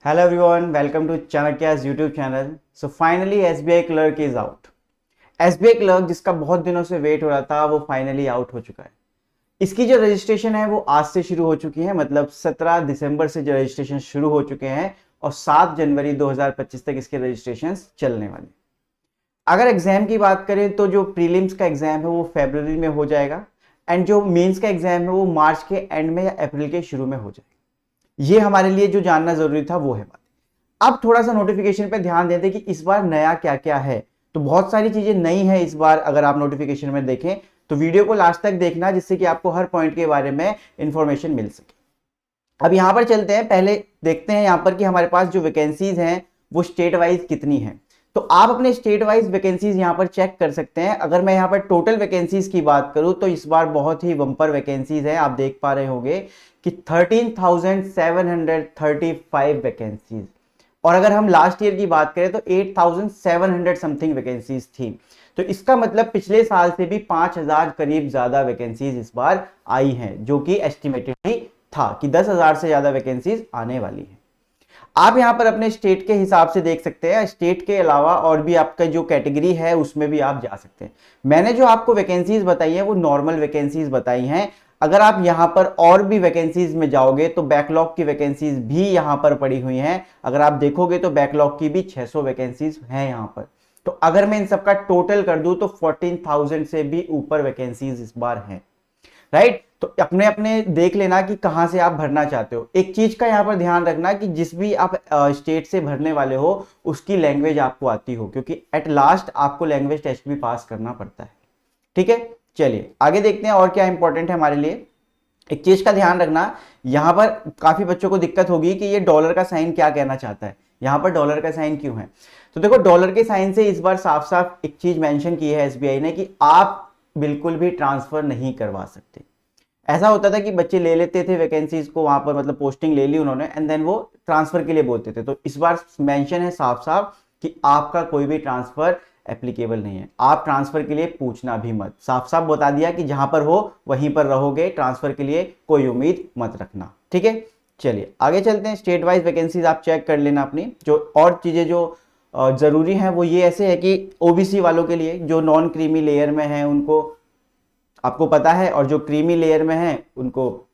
Hello everyone, welcome to Chanakya's YouTube channel. So finally SBI clerk is out. SBI clerk जिसका बहुत दिनों से wait हो रहा था वो फाइनली आउट हो चुका है। इसकी जो रजिस्ट्रेशन है वो आज से शुरू हो चुकी है, मतलब 17 दिसंबर से जो रजिस्ट्रेशन शुरू हो चुके हैं और 7 जनवरी 2025 तक इसके रजिस्ट्रेशन चलने वाले। अगर एग्जाम की बात करें तो जो प्रीलिम्स का एग्जाम है वो फरवरी में हो जाएगा एंड जो मेंस का एग्जाम है वो मार्च के एंड में या अप्रैल के शुरू में हो जाएगा। ये हमारे लिए जो जानना जरूरी था वो है बात। अब थोड़ा सा नोटिफिकेशन पे ध्यान देते कि इस बार नया क्या क्या है। तो बहुत सारी चीजें नई है इस बार, अगर आप नोटिफिकेशन में देखें तो वीडियो को लास्ट तक देखना जिससे कि आपको हर पॉइंट के बारे में इंफॉर्मेशन मिल सके। अब यहां पर चलते हैं, पहले देखते हैं यहां पर कि हमारे पास जो वैकेंसीज हैं वो स्टेट वाइज कितनी है। तो आप अपने स्टेट वाइज वैकेंसीज यहां पर चेक कर सकते हैं। अगर मैं यहां पर टोटल वैकेंसीज की बात करूं तो इस बार बहुत ही बम्पर वैकेंसीज है। आप देख पा रहे होंगे कि 13,735 वैकेंसीज, और अगर हम लास्ट ईयर की बात करें तो 8,700 समथिंग वैकेंसीज थी। तो इसका मतलब पिछले साल से भी 5,000 करीब ज्यादा वैकेंसीज इस बार आई हैं, जो कि एस्टिमेटेड भी था कि 10,000 से ज्यादा वैकेंसीज आने वाली है। आप यहां पर अपने स्टेट के हिसाब से देख सकते हैं। स्टेट के अलावा और भी आपका जो कैटेगरी है उसमें भी आप जा सकते हैं। मैंने जो आपको वैकेंसीज बताई है वो नॉर्मल वैकेंसीज बताई हैं। अगर आप यहां पर और भी वैकेंसीज में जाओगे तो बैकलॉग की वैकेंसीज भी यहां पर पड़ी हुई हैं। अगर आप देखोगे तो बैकलॉग की भी 600 वैकेंसीज हैं यहां पर। तो अगर मैं इन सबका टोटल कर दूं तो 14,000 से भी ऊपर वैकेंसीज इस बार हैं, राइट। तो अपने अपने देख लेना कि कहां से आप भरना चाहते हो। एक चीज का यहां पर ध्यान रखना कि जिस भी आप स्टेट से भरने वाले हो उसकी लैंग्वेज आपको आती हो, क्योंकि एट लास्ट आपको लैंग्वेज टेस्ट भी पास करना पड़ता है। ठीक है, चलिए आगे देखते हैं और क्या इंपॉर्टेंट है हमारे लिए। एक चीज का ध्यान रखना, यहां पर काफी बच्चों को दिक्कत होगी कि ये डॉलर का साइन क्या कहना चाहता है, यहां पर डॉलर का साइन क्यों है। तो देखो, डॉलर के साइन से इस बार साफ साफ एक चीज मेंशन की है एसबीआई ने कि आप बिल्कुल भी ट्रांसफर नहीं करवा सकते। ऐसा होता था कि बच्चे ले लेते थे वैकेंसीज को, वहां पर मतलब पोस्टिंग ले ली उन्होंने एंड देन वो ट्रांसफर के लिए बोलते थे। तो इस बार मेंशन है साफ साफ कि आपका कोई भी ट्रांसफर एप्लीकेबल नहीं है। आप ट्रांसफर के लिए पूछना भी मत, साफ साफ बता दिया कि जहां पर हो वहीं पर रहोगे, ट्रांसफर के लिए कोई उम्मीद मत रखना। ठीक है, चलिए आगे चलते हैं। स्टेट वाइज वैकेंसीज आप चेक कर लेना अपनी। जो और चीजें जो जरूरी हैं वो ये ऐसे है कि ओबीसी वालों के लिए जो नॉन क्रीमी लेयर में है उनको आपको पता है, और जो क्रीमी लेयर में है उनको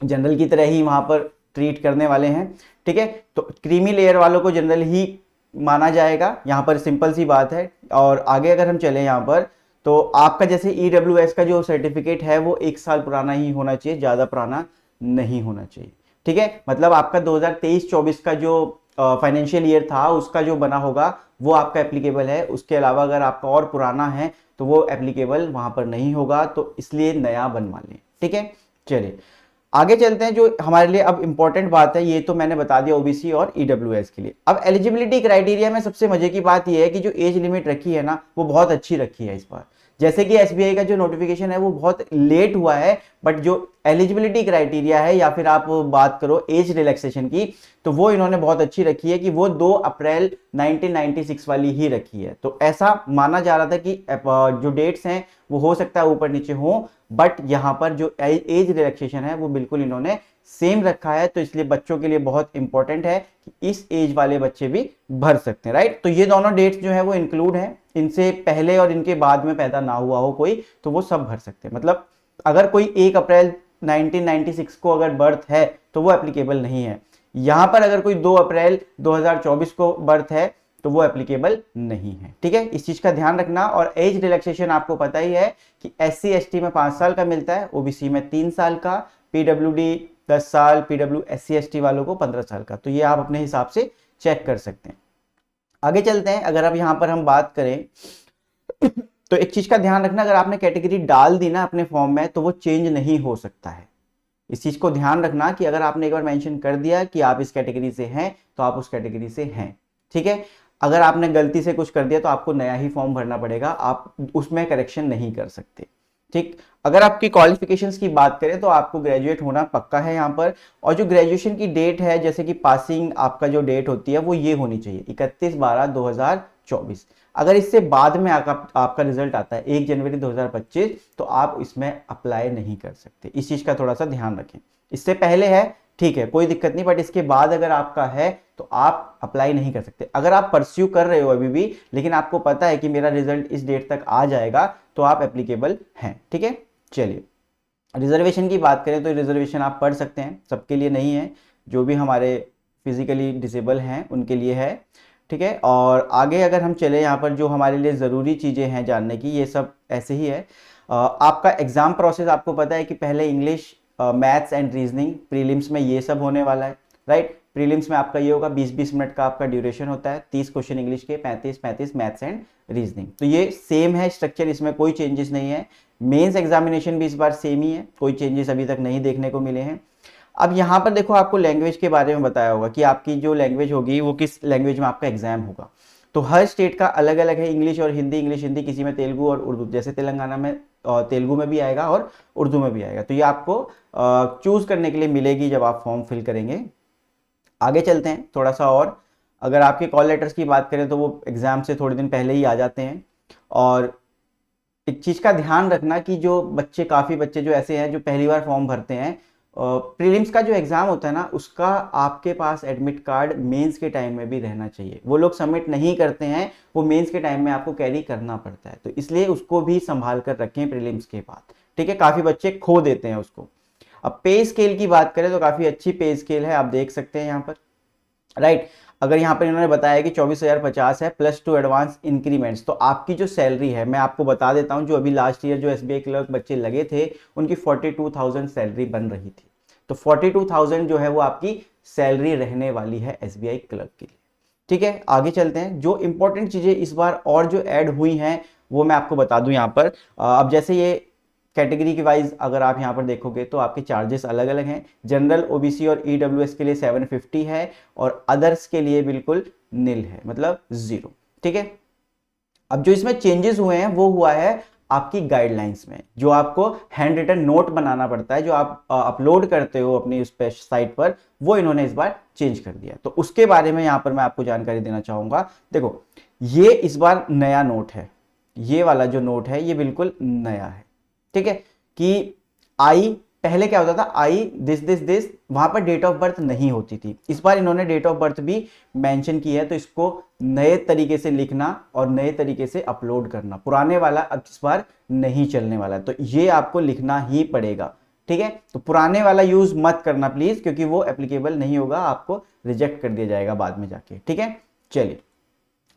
जनरल की तरह ही वहां पर ट्रीट करने वाले हैं। ठीक है, तो क्रीमी लेयर वालों को जनरल ही माना जाएगा, यहां पर सिंपल सी बात है। और आगे अगर हम चले यहां पर तो आपका जैसे ईडब्ल्यूएस का जो सर्टिफिकेट है वो 1 साल पुराना ही होना चाहिए, ज्यादा पुराना नहीं होना चाहिए। ठीक है, मतलब आपका 2023-24 का जो फाइनेंशियल ईयर था उसका जो बना होगा वो आपका एप्लीकेबल है। उसके अलावा अगर आपका और पुराना है तो वो एप्लीकेबल वहां पर नहीं होगा, तो इसलिए नया बनवा लें। ठीक है, चलिए आगे चलते हैं। जो हमारे लिए अब इंपॉर्टेंट बात है, ये तो मैंने बता दिया ओबीसी और ईडब्ल्यूएस के लिए। अब एलिजिबिलिटी क्राइटेरिया में सबसे मजे की बात ये है कि जो एज लिमिट रखी है ना वो बहुत अच्छी रखी है इस बार। जैसे कि एसबीआई का जो नोटिफिकेशन है वो बहुत लेट हुआ है, बट जो एलिजिबिलिटी क्राइटेरिया है या फिर आप बात करो एज रिलैक्सेशन की, तो वो इन्होंने बहुत अच्छी रखी है कि वो 2 अप्रैल 1996 वाली ही रखी है। तो ऐसा माना जा रहा था कि जो डेट्स हैं वो हो सकता है ऊपर नीचे हो, बट यहां पर जो एज रिलैक्सेशन है वो बिल्कुल इन्होंने सेम रखा है। तो इसलिए बच्चों के लिए बहुत इंपॉर्टेंट है कि इस एज वाले बच्चे भी भर सकते हैं, राइट। तो ये दोनों डेट्स जो है वो इंक्लूड है, इनसे पहले और इनके बाद में पैदा ना हुआ हो कोई तो वो सब भर सकते हैं। मतलब अगर कोई 1 अप्रैल 1996 को अगर बर्थ है तो वो एप्लीकेबल नहीं है। यहां पर अगर कोई 2 अप्रैल 2024 को बर्थ है तो वो एप्लीकेबल नहीं है। ठीक है, इस चीज का ध्यान रखना। और एज रिलैक्सेशन आपको पता ही है कि SC ST में 5 साल का मिलता है, ओबीसी में 3 साल का, पीडब्ल्यूडी 10 साल, पीडब्ल्यू SC ST वालों को 15 साल का। तो ये आप अपने हिसाब से चेक कर सकते हैं। आगे चलते हैं। अगर अब यहां पर हम बात करें तो एक चीज का ध्यान रखना, अगर आपने कैटेगरी डाल दी ना अपने फॉर्म में तो वो चेंज नहीं हो सकता है। इस चीज को ध्यान रखना कि अगर आपने एक बार मेंशन कर दिया कि आप इस कैटेगरी से हैं तो आप उस कैटेगरी से हैं। ठीक है, अगर आपने गलती से कुछ कर दिया तो आपको नया ही फॉर्म भरना पड़ेगा, आप उसमें करेक्शन नहीं कर सकते। ठीक, अगर आपकी क्वालिफिकेशंस की बात करें तो आपको ग्रेजुएट होना पक्का है यहाँ पर। और जो ग्रेजुएशन की डेट है, जैसे कि पासिंग आपका जो डेट होती है वो ये होनी चाहिए 31/12/2024। अगर इससे बाद में आपका रिजल्ट आता है 1 जनवरी 2025 तो आप इसमें अप्लाई नहीं कर सकते। इस चीज का थोड़ा सा ध्यान रखें। इससे पहले है ठीक है, कोई दिक्कत नहीं, बट इसके बाद अगर आपका है तो आप अप्लाई नहीं कर सकते। अगर आप परस्यू कर रहे हो अभी भी, लेकिन आपको पता है कि मेरा रिजल्ट इस डेट तक आ जाएगा, तो आप एप्लीकेबल हैं। ठीक है, चलिए रिजर्वेशन की बात करें तो रिजर्वेशन आप पढ़ सकते हैं, सबके लिए नहीं है, जो भी हमारे फिजिकली डिसेबल हैं उनके लिए है। ठीक है, और आगे अगर हम चले यहाँ पर जो हमारे लिए ज़रूरी चीज़ें हैं जानने की, ये सब ऐसे ही है। आपका एग्ज़ाम प्रोसेस आपको पता है कि पहले English, maths and reasoning, prelims में ये सब होने वाला है, राइट। प्रीलिम्स में आपका ये होगा 20-20 मिनट का आपका ड्यूरेशन होता है, 30 क्वेश्चन इंग्लिश के, 35-35 मैथ्स एंड रीजनिंग। तो ये सेम है स्ट्रक्चर, इसमें कोई चेंजेस नहीं है। मेंस एग्जामिनेशन भी इस बार सेम ही है, कोई चेंजेस अभी तक नहीं देखने को मिले हैं। अब यहाँ पर देखो आपको लैंग्वेज के बारे में बताया होगा कि आपकी जो लैंग्वेज होगी वो किस लैंग्वेज में आपका एग्जाम होगा। तो हर स्टेट का अलग अलग है, इंग्लिश और हिंदी, इंग्लिश हिंदी, किसी में तेलुगु और उर्दू, जैसे तेलंगाना में तेलुगु में भी आएगा और उर्दू में भी आएगा। तो ये आपको चूज करने के लिए मिलेगी जब आप फॉर्म फिल करेंगे। आगे चलते हैं थोड़ा सा, और अगर आपके कॉल लेटर्स की बात करें तो वो एग्जाम से थोड़े दिन पहले ही आ जाते हैं। और एक चीज का ध्यान रखना कि जो बच्चे, काफी बच्चे जो ऐसे हैं जो पहली बार फॉर्म भरते हैं, प्रीलिम्स का जो एग्जाम होता है ना, उसका आपके पास एडमिट कार्ड मेंस के टाइम में भी रहना चाहिए। वो लोग सबमिट नहीं करते हैं, वो मेंस के टाइम में आपको कैरी करना पड़ता है, तो इसलिए उसको भी संभाल कर रखें प्रीलिम्स के बाद। ठीक है, काफी बच्चे खो देते हैं उसको। अब पे स्केल की बात करें तो काफी अच्छी पे स्केल है, आप देख सकते हैं यहाँ पर, राइट। अगर यहाँ पर इन्होंने बताया कि 24,050 है +2 एडवांस इंक्रीमेंट्स, तो आपकी जो सैलरी है, मैं आपको बता देता हूँ, जो अभी लास्ट ईयर जो एसबीआई क्लर्क बच्चे लगे थे उनकी 42,000 सैलरी बन रही थी। तो 42,000 जो है वो आपकी सैलरी रहने वाली है एसबीआई क्लर्क के लिए। ठीक है, आगे चलते हैं। जो इंपॉर्टेंट चीजें इस बार और जो ऐड हुई हैं वो मैं आपको बता दूं यहाँ पर। अब जैसे ये कैटेगरी के वाइज अगर आप यहाँ पर देखोगे तो आपके चार्जेस अलग अलग हैं। जनरल, ओबीसी और ईडब्ल्यूएस के लिए 750 है, और अदर्स के लिए बिल्कुल नील है, मतलब 0। ठीक है, अब जो इसमें चेंजेस हुए हैं वो हुआ है आपकी गाइडलाइंस में। जो आपको हैंड रिटन नोट बनाना पड़ता है, जो आप अपलोड करते हो अपनी उस साइट पर, वो इन्होंने इस बार चेंज कर दिया। तो उसके बारे में यहाँ पर मैं आपको जानकारी देना चाहूंगा। देखो, ये इस बार नया नोट है, ये वाला जो नोट है ये बिल्कुल नया है। ठीक है, कि आई, पहले क्या होता था, आई दिस दिस दिस, वहां पर डेट ऑफ बर्थ नहीं होती थी। इस बार इन्होंने डेट ऑफ बर्थ भी मेंशन की है, तो इसको नए तरीके से लिखना और नए तरीके से अपलोड करना, पुराने वाला अब इस बार नहीं चलने वाला, तो ये आपको लिखना ही पड़ेगा। ठीक है, तो पुराने वाला यूज मत करना प्लीज, क्योंकि वो एप्लीकेबल नहीं होगा, आपको रिजेक्ट कर दिया जाएगा बाद में जाके। ठीक है, चलिए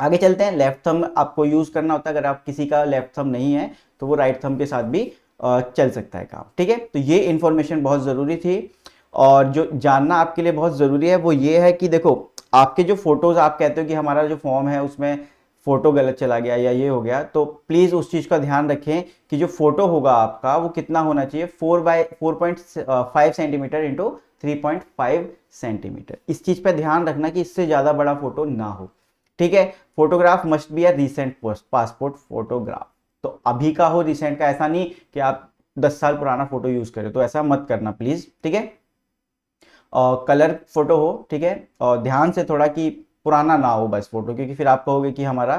आगे चलते हैं। लेफ्ट थंब आपको यूज करना होता है, अगर आप किसी का लेफ्ट थंब नहीं है तो वो राइट थंब के साथ भी चल सकता है काम। ठीक है, तो ये इंफॉर्मेशन बहुत जरूरी थी। और जो जानना आपके लिए बहुत जरूरी है वो ये है कि देखो, आपके जो फोटोज, आप कहते हो कि हमारा जो फॉर्म है उसमें फोटो गलत चला गया या ये हो गया, तो प्लीज उस चीज का ध्यान रखें कि जो फोटो होगा आपका वो कितना होना चाहिए, 4/4.5 सेंटीमीटर इंटू 3.5 सेंटीमीटर। इस चीज पर ध्यान रखना कि इससे ज्यादा बड़ा फोटो ना हो। ठीक है, photograph must be a recent passport photograph, तो अभी का हो, रिसेंट का ऐसा नहीं कि आप 10 साल पुराना फोटो यूज करें, तो ऐसा मत करना प्लीज। ठीक है, कलर फोटो हो, ठीक है, और ध्यान से थोड़ा कि पुराना ना हो बस फोटो, क्योंकि फिर आप कहोगे कि हमारा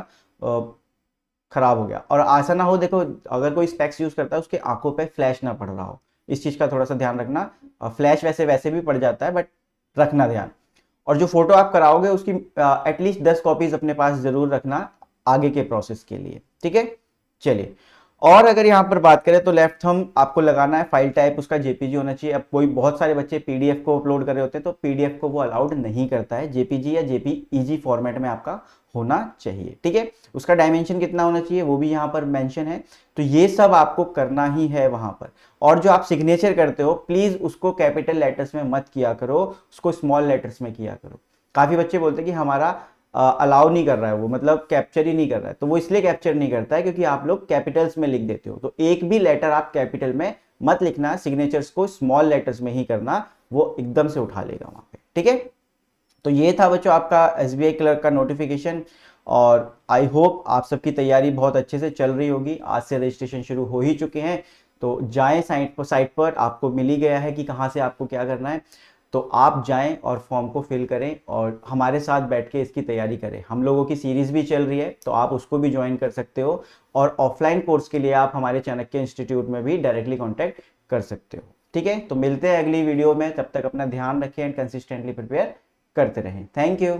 खराब हो गया। और ऐसा ना हो, देखो अगर कोई स्पेक्स यूज करता है उसके आंखों पे फ्लैश ना पड़ रहा हो, इस चीज का थोड़ा सा ध्यान रखना। फ्लैश वैसे वैसे भी पड़ जाता है, बट रखना ध्यान। और जो फोटो आप कराओगे उसकी एटलीस्ट 10 कॉपीज अपने पास जरूर रखना आगे के प्रोसेस के लिए। ठीक है, चलिए, और अगर यहां पर बात करें तो लेफ्ट थंब आपको लगाना है, फाइल टाइप उसका जेपीजी होना चाहिए। अब कोई बहुत सारे बच्चे पीडीएफ को अपलोड कर रहे होते हैं, तो पीडीएफ को वो अलाउड नहीं करता है, जेपीजी या जेपीईजी फॉर्मेट में आपका होना चाहिए। ठीक है, उसका डायमेंशन कितना होना चाहिए वो भी यहाँ पर मेंशन है। तो ये सब आपको करना ही है वहां पर। और जो आप सिग्नेचर करते हो प्लीज उसको कैपिटल लेटर्स में मत किया करो, उसको स्मॉल लेटर्स में किया करो। काफी बच्चे बोलते हैं कि हमारा अलाउ नहीं कर रहा है वो, मतलब कैप्चर ही नहीं कर रहा है, तो वो इसलिए कैप्चर नहीं करता है क्योंकि आप लोग कैपिटल्स में लिख देते हो। तो एक भी लेटर आप कैपिटल में मत लिखना, सिग्नेचर्स को स्मॉल लेटर्स में ही करना, वो एकदम से उठा लेगा वहां पे। ठीक है, तो ये था बच्चों आपका एसबीआई क्लर्क का नोटिफिकेशन। और आई होप आप सबकी तैयारी बहुत अच्छे से चल रही होगी। आज से रजिस्ट्रेशन शुरू हो ही चुके हैं, तो जाएं साइट पर आपको मिल ही गया है कि कहाँ से आपको क्या करना है। तो आप जाएं और फॉर्म को फिल करें और हमारे साथ बैठ के इसकी तैयारी करें। हम लोगों की सीरीज भी चल रही है, तो आप उसको भी ज्वाइन कर सकते हो। और ऑफलाइन कोर्स के लिए आप हमारे चाणक्य इंस्टीट्यूट में भी डायरेक्टली कॉन्टैक्ट कर सकते हो। ठीक है, तो मिलते हैं अगली वीडियो में, तब तक अपना ध्यान रखें एंड कंसिस्टेंटली प्रिपेयर करते रहें। Thank you.